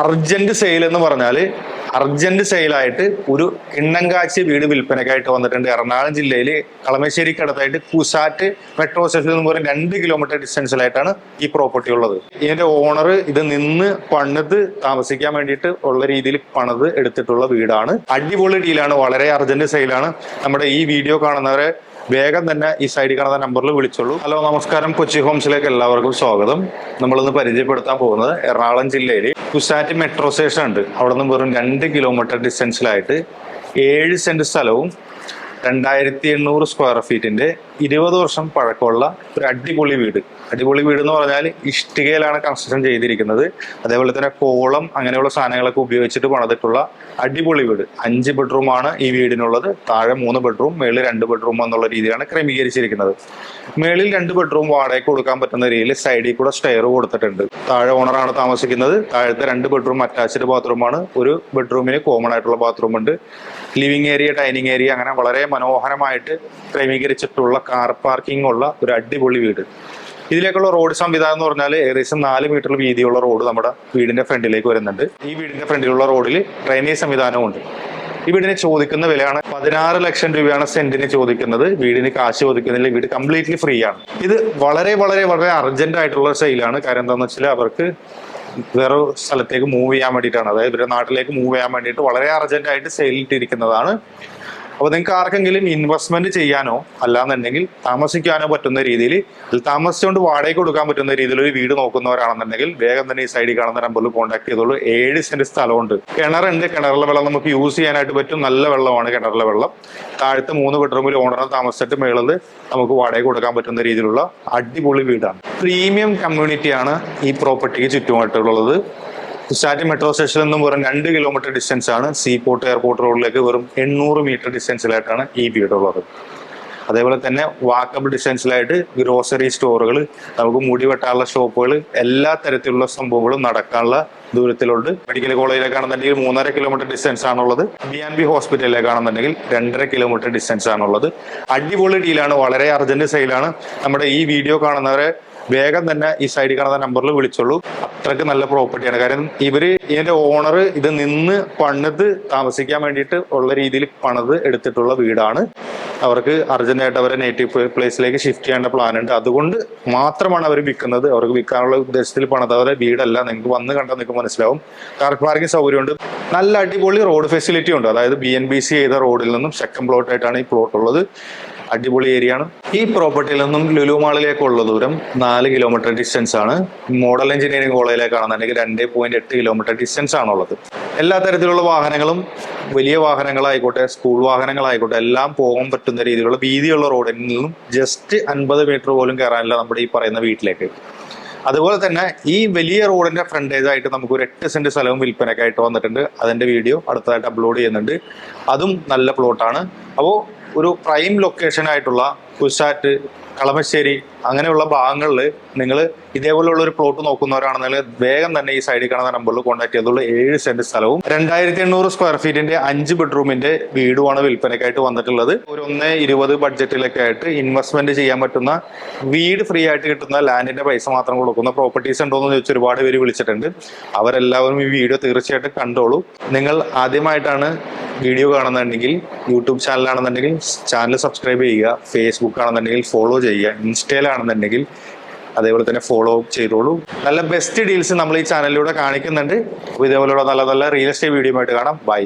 Urgent sale എന്ന് പറഞ്ഞാൽ urgent സെയിലായിട്ട് ഒരു കിണ്ണങ്കാച്ചി വീട് വിൽപ്പനക്കായിട്ട് വന്നിട്ടുണ്ട്. എറണാകുളം ജില്ലയിൽ കളമശ്ശേരിക്കടുത്തായിട്ട് കുസാറ്റ് മെട്രോ സ്റ്റേഷനിൽ നിന്ന് പോലും 2 കിലോമീറ്റർ ഡിസ്റ്റൻസിലായിട്ടാണ് ഈ പ്രോപ്പർട്ടി ഉള്ളത്. ഇതിന്റെ ഓണർ ഇത് നിന്ന് പണിത് താമസിക്കാൻ വേണ്ടിയിട്ട് ഉള്ള രീതിയിൽ പണിത് എടുത്തിട്ടുള്ള വീടാണ്. അടിപൊളി ഡീലാണ്, വളരെ അർജന്റ് സെയിലാണ്. നമ്മുടെ ഈ വീഡിയോ കാണുന്നവരെ വേഗം തന്നെ ഈ സൈഡിൽ കാണുന്ന നമ്പറിൽ വിളിച്ചോളൂ. ഹലോ, നമസ്കാരം. കൊച്ചി ഹോംസിലേക്ക് എല്ലാവർക്കും സ്വാഗതം. നമ്മളിന്ന് പരിചയപ്പെടുത്താൻ പോകുന്നത് എറണാകുളം ജില്ലയിൽ കുസാറ്റ് മെട്രോ സ്റ്റേഷൻ ഉണ്ട്. അവിടെ നിന്ന് വെറും 2 കിലോമീറ്റർ ഡിസ്റ്റൻസിലായിട്ട് 7 സെന്റ് സ്ഥലവും 2800 സ്ക്വയർ ഫീറ്റിന്റെ 20 വർഷം പഴക്കമുള്ള ഒരു അടിപൊളി വീട്. അടിപൊളി വീട് എന്ന് പറഞ്ഞാൽ ഇഷ്ടികയിലാണ് കൺസ്ട്രക്ഷൻ ചെയ്തിരിക്കുന്നത്. അതേപോലെ തന്നെ കോളം അങ്ങനെയുള്ള സാധനങ്ങളൊക്കെ ഉപയോഗിച്ചിട്ട് പണിതിട്ടുള്ള അടിപൊളി വീട്. 5 ബെഡ്റൂമാണ് ഈ വീടിനുള്ളത്. താഴെ 3 ബെഡ്റൂം, മേളിൽ 2 ബെഡ്റൂം എന്നുള്ള രീതിയിലാണ് ക്രമീകരിച്ചിരിക്കുന്നത്. മേളിൽ 2 ബെഡ്റൂം വാടകയ്ക്ക് കൊടുക്കാൻ പറ്റുന്ന രീതിയിൽ സൈഡിൽ കൂടെ സ്റ്റെയർ കൊടുത്തിട്ടുണ്ട്. താഴെ ഓണറാണ് താമസിക്കുന്നത്. താഴത്തെ 2 ബെഡ്റൂം അറ്റാച്ച്ഡ് ബാത്റൂമാണ്. ഒരു ബെഡ്റൂമിന് കോമൺ ആയിട്ടുള്ള ബാത്റൂം ഉണ്ട്. ലിവിംഗ് ഏരിയ, ഡൈനിങ് ഏരിയ അങ്ങനെ വളരെ മനോഹരമായിട്ട് ക്രമീകരിച്ചിട്ടുള്ള കാർ പാർക്കിംഗ് ഉള്ള ഒരു അടിപൊളി വീട്. ഇതിലേക്കുള്ള റോഡ് സംവിധാനം എന്ന് പറഞ്ഞാൽ ഏകദേശം 4 മീറ്റർ വീതിയുള്ള റോഡ് നമ്മുടെ വീടിന്റെ ഫ്രണ്ടിലേക്ക് വരുന്നുണ്ട്. ഈ വീടിന്റെ ഫ്രണ്ടിലുള്ള റോഡിൽ ഡ്രെയിനേജ് സംവിധാനവും ഉണ്ട്. ഈ വീടിന് ചോദിക്കുന്ന വിലയാണ് 16 ലക്ഷം രൂപയാണ് സെന്റിന് ചോദിക്കുന്നത്. വീടിന് കാശ് ചോദിക്കുന്നില്ല. വീട് കംപ്ലീറ്റ്ലി ഫ്രീ ആണ്. ഇത് വളരെ വളരെ വളരെ അർജന്റ് ആയിട്ടുള്ള സെയിലാണ്. കാര്യം എന്താണെന്ന് വെച്ചാൽ അവർക്ക് വേറെ സ്ഥലത്തേക്ക് മൂവ് ചെയ്യാൻ വേണ്ടിയിട്ടാണ്, അതായത് ഇവരുടെ നാട്ടിലേക്ക് മൂവ് ചെയ്യാൻ വേണ്ടിയിട്ട് വളരെ അർജന്റ് ആയിട്ട് സെയിലിട്ടിരിക്കുന്നതാണ്. അപ്പോൾ നിങ്ങൾക്ക് ആർക്കെങ്കിലും ഇൻവെസ്റ്റ്മെന്റ് ചെയ്യാനോ അല്ലാന്നുണ്ടെങ്കിൽ താമസിക്കാനോ പറ്റുന്ന രീതിയിൽ, താമസിച്ചുകൊണ്ട് വാടകയ്ക്ക് കൊടുക്കാൻ പറ്റുന്ന രീതിയിൽ ഒരു വീട് നോക്കുന്നവരാണെന്നുണ്ടെങ്കിൽ വേഗം തന്നെ ഈ സൈഡിൽ കാണുന്ന നമ്പറിൽ കോൺടാക്ട് ചെയ്തോളൂ. 7 സെന്റ് സ്ഥലമുണ്ട്. കിണറുണ്ട്. കിണറിലെ വെള്ളം നമുക്ക് യൂസ് ചെയ്യാനായിട്ട് പറ്റും. നല്ല വെള്ളമാണ് കിണറിലെ വെള്ളം. താഴത്തെ 3 ബെഡ്റൂമിൽ ഓണറിനെ താമസിച്ചിട്ട് മേളത് നമുക്ക് വാടകയ്ക്ക് കൊടുക്കാൻ പറ്റുന്ന രീതിയിലുള്ള അടിപൊളി വീടാണ്. പ്രീമിയം കമ്മ്യൂണിറ്റിയാണ് ഈ പ്രോപ്പർട്ടിക്ക് ചുറ്റുമായിട്ടുള്ളത്. കുസാറ്റ് മെട്രോ സ്റ്റേഷനിൽ നിന്നും വെറും 2 കിലോമീറ്റർ ഡിസ്റ്റൻസ് ആണ്. സീപോർട്ട് എയർപോർട്ട് റോഡിലേക്ക് വെറും 800 മീറ്റർ ഡിസ്റ്റൻസിലായിട്ടാണ് ഈ വീടുള്ളത്. അതേപോലെ തന്നെ വാക്കബിൾ ഡിസ്റ്റൻസിലായിട്ട് ഗ്രോസറി സ്റ്റോറുകൾ, നമുക്ക് മുടി വെട്ടാനുള്ള ഷോപ്പുകൾ, എല്ലാ തരത്തിലുള്ള സംഭവങ്ങളും നടക്കാനുള്ള ദൂരത്തിലുണ്ട്. മെഡിക്കൽ കോളേജിലേക്കാണെന്നുണ്ടെങ്കിൽ 3.5 കിലോമീറ്റർ ഡിസ്റ്റൻസ് ആണുള്ളത്. B&B ഹോസ്പിറ്റലിലേക്കാണെന്നുണ്ടെങ്കിൽ 2.5 കിലോമീറ്റർ ഡിസ്റ്റൻസ് ആണുള്ളത്. അടിപൊളി ഡീലാണ്, വളരെ അർജന്റ് സെയിലാണ്. നമ്മുടെ ഈ വീഡിയോ കാണുന്നവരെ വേഗം തന്നെ ഈ സൈഡിൽ കാണുന്ന നമ്പറിൽ വിളിച്ചോളൂ. അത്രയ്ക്ക് നല്ല പ്രോപ്പർട്ടിയാണ്. കാരണം ഇതിന്റെ ഓണർ ഇത് നിന്ന് പണിത് താമസിക്കാൻ വേണ്ടിയിട്ട് ഉള്ള രീതിയിൽ പണിത് എടുത്തിട്ടുള്ള വീടാണ്. അവർക്ക് അർജന്റായിട്ട് അവരെ നേറ്റീവ് പ്ലേസിലേക്ക് ഷിഫ്റ്റ് ചെയ്യേണ്ട പ്ലാൻ ഉണ്ട്. അതുകൊണ്ട് മാത്രമാണ് അവർ വിൽക്കുന്നത്. അവർക്ക് വിൽക്കാനുള്ള ഉദ്ദേശത്തിൽ പണിതവരെ വീടല്ല. നിങ്ങൾക്ക് വന്ന് കണ്ടാൽ നിങ്ങൾക്ക് മനസ്സിലാവും. കാർ പാർക്കിംഗ് സൗകര്യമുണ്ട്. നല്ല അടിപൊളി റോഡ് ഫെസിലിറ്റി ഉണ്ട്. അതായത് BNBC ചെയ്ത റോഡിൽ നിന്നും സെക്കൻഡ് പ്ലോട്ട് ആയിട്ടാണ് ഈ പ്ലോട്ട് ഉള്ളത്. അടിപൊളി ഏരിയ ആണ്. ഈ പ്രോപ്പർട്ടിയിൽ നിന്നും ലുലു മാളിലേക്കുള്ള ദൂരം 4 കിലോമീറ്റർ ഡിസ്റ്റൻസ് ആണ്. മോഡൽ എഞ്ചിനീയറിംഗ് കോളേജിലേക്കാണെന്നുണ്ടെങ്കിൽ 2.8 കിലോമീറ്റർ ഡിസ്റ്റൻസ് ആണുള്ളത്. എല്ലാ തരത്തിലുള്ള വാഹനങ്ങളും, വലിയ വാഹനങ്ങളായിക്കോട്ടെ സ്കൂൾ വാഹനങ്ങളായിക്കോട്ടെ എല്ലാം പോകാൻ പറ്റുന്ന രീതിയിലുള്ള വീതിയുള്ള റോഡിൽ നിന്നും ജസ്റ്റ് 50 മീറ്റർ പോലും കയറാനില്ല നമ്മുടെ ഈ പറയുന്ന വീട്ടിലേക്ക്. അതുപോലെ തന്നെ ഈ വലിയ റോഡിന്റെ ഫ്രണ്ടേജ് ആയിട്ട് നമുക്ക് ഒരു 8 സെന്റ് സ്ഥലവും വിൽപ്പനക്കായിട്ട് വന്നിട്ടുണ്ട്. അതിന്റെ വീഡിയോ അടുത്തതായിട്ട് അപ്ലോഡ് ചെയ്യുന്നുണ്ട്. അതും നല്ല പ്ലോട്ടാണ്. അപ്പോൾ ഒരു പ്രൈം ലൊക്കേഷൻ ആയിട്ടുള്ള കുസാറ്റ്, കളമശ്ശേരി അങ്ങനെയുള്ള ഭാഗങ്ങളിൽ നിങ്ങൾ ഇതേപോലെയുള്ള ഒരു പ്ലോട്ട് നോക്കുന്നവരാണെന്നുണ്ടെങ്കിൽ വേഗം തന്നെ ഈ സൈഡിൽ കാണുന്ന നമ്പറിൽ കോൺടാക്ട് ചെയ്തോളൂ. 7 സെന്റ് സ്ഥലവും 2800 സ്ക്വയർ ഫീറ്റിന്റെ 5 ബെഡ്റൂമിന്റെ വീടുമാണ് വിൽപ്പനക്കായിട്ട് വന്നിട്ടുള്ളത്. ഒരു 1.20 ബഡ്ജറ്റിലൊക്കെ ആയിട്ട് ഇൻവെസ്റ്റ്മെന്റ് ചെയ്യാൻ പറ്റുന്ന, വീട് ഫ്രീ ആയിട്ട് കിട്ടുന്ന, ലാൻഡിന്റെ പൈസ മാത്രം കൊടുക്കുന്ന പ്രോപ്പർട്ടീസ് ഉണ്ടോ എന്ന് ചോദിച്ച് ഒരുപാട് പേര് വിളിച്ചിട്ടുണ്ട്. അവരെല്ലാവരും ഈ വീഡിയോ തീർച്ചയായിട്ടും കണ്ടോളൂ. നിങ്ങൾ ആദ്യമായിട്ടാണ് വീഡിയോ കാണുന്നുണ്ടെങ്കിൽ, യൂട്യൂബ് ചാനലാണെന്നുണ്ടെങ്കിൽ ചാനൽ സബ്സ്ക്രൈബ് ചെയ്യുക. ഫേസ്ബുക്ക് ആണെന്നുണ്ടെങ്കിൽ ഫോളോ ചെയ്യുക. ഇൻസ്റ്റയിലാണെന്നുണ്ടെങ്കിൽ അതേപോലെ തന്നെ ഫോളോ അപ്പ് ചെയ്തോളൂ. നല്ല ബെസ്റ്റ് ഡീൽസ് നമ്മൾ ഈ ചാനലിലൂടെ കാണിക്കുന്നുണ്ട്. അപ്പോൾ ഇതേപോലെയുള്ള നല്ല നല്ല റിയൽ എസ്റ്റേറ്റ് വീഡിയോ ആയിട്ട് കാണാം. ബൈ.